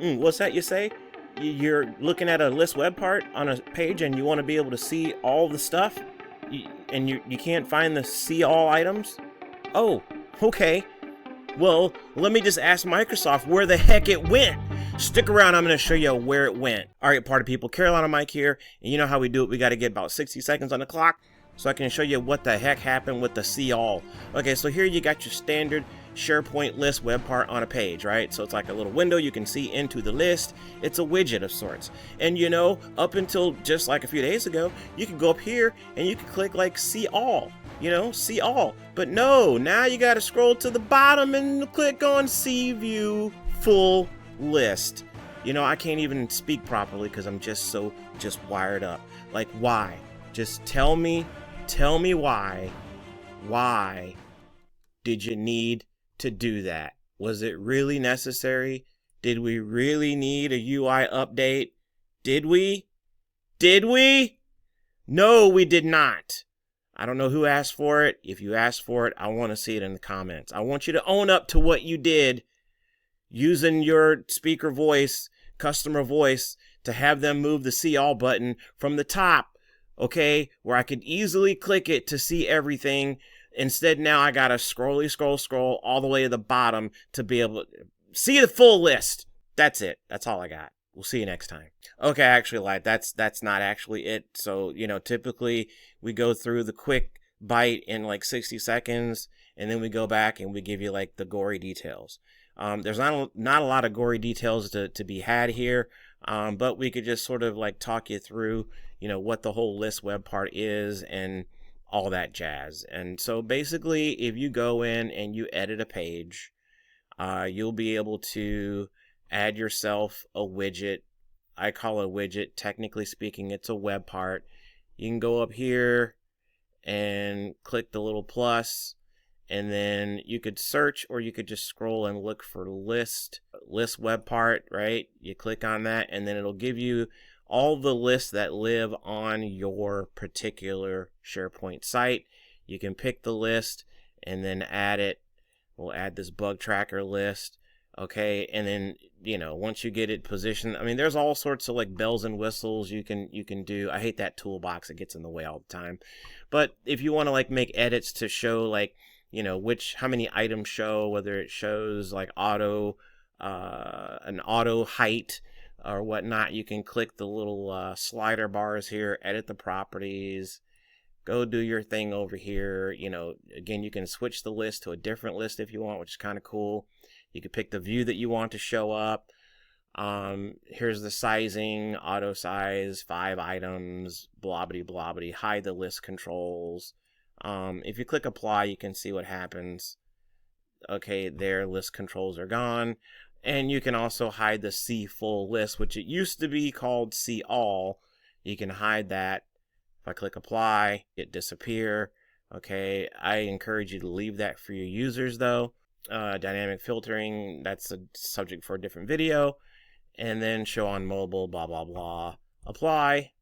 What's that you say? You're looking at a list web part on a page and you want to be able to see all the stuff? And you can't find the see all items? Oh, okay. Well, let me just ask Microsoft where the heck it went. Stick around, I'm going to show you where it went. All right, party people, Carolina Mike here. And you know how we do it. We got to get about 60 seconds on the clock so I can show you what the heck happened with the see all. Okay, so here you got your standard SharePoint list web part on a page, right? So it's like a little window you can see into the list. It's a widget of sorts. And you know, up until just like a few days ago, you could go up here and you could click like see all, you know, see all. But no, now you got to scroll to the bottom and click on see view full list. You know, I can't even speak properly because I'm just wired up. Like, why? Just tell me why did you need to do that? Was it really necessary? Did we really need a UI update? Did we? No, we did not. I don't know who asked for it. If you asked for it, I want to see it in the comments. I want you to own up to what you did using your speaker voice, customer voice, to have them move the see all button from the top, okay, where I could easily click it to see everything. Instead, now I gotta scroll all the way to the bottom to be able to see the full list. That's it. That's all I got. We'll see you next time. Okay, I actually lied. That's not actually it. So, you know, typically we go through the quick bite in like 60 seconds, and then we go back and we give you like the gory details. There's not a lot of gory details to be had here, but we could just sort of like talk you through, you know, what the whole list web part is and all that jazz. And so basically, if you go in and you edit a page, you'll be able to add yourself a widget. I call it a widget. Technically speaking, it's a web part. You can go up here and click the little plus, and then you could search, or you could just scroll and look for list web part, right? You click on that, and then it'll give you all the lists that live on your particular SharePoint site. You can pick the list and then add it. We'll add this bug tracker list. Okay, and then, you know, once you get it positioned, I mean, there's all sorts of like bells and whistles you can do. I hate that toolbox. It gets in the way all the time. But if you want to like make edits to show like, you know, how many items show, whether it shows like an auto height or whatnot, you can click the little slider bars here, edit the properties, go do your thing over here. You know, again, you can switch the list to a different list if you want, which is kind of cool. You can pick the view that you want to show up. Here's the sizing, auto size, 5 items, blobbity blobbity, hide the list controls. If you click apply, you can see what happens. Okay, there, list controls are gone. And you can also hide the see full list, which it used to be called see all. You can hide that. If I click apply, it disappear. Okay, I encourage you to leave that for your users though. Dynamic filtering, that's a subject for a different video. And then show on mobile, blah, blah, blah. Apply.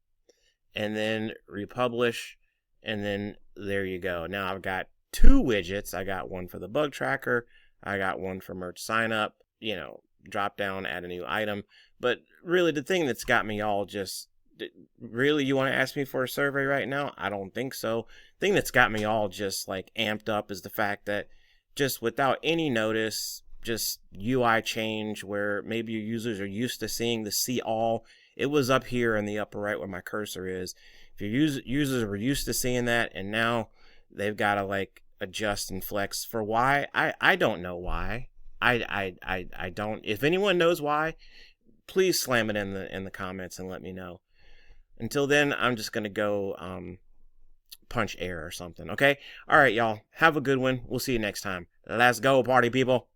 And then republish. And then there you go. Now I've got 2 widgets. I got one for the bug tracker. I got one for merch sign up. You know, drop down, add a new item. But really the thing that's got me all just, really, you want to ask me for a survey right now? I don't think so. The thing that's got me all just like amped up is the fact that just without any notice, just UI change where maybe your users are used to seeing the see all. It was up here in the upper right where my cursor is. If your users were used to seeing that, and now they've got to like adjust and flex for why, I don't know why. I don't. If anyone knows why, please slam it in the comments and let me know. Until then, I'm just gonna go punch air or something. Okay. All right, y'all. Have a good one. We'll see you next time. Let's go, party people.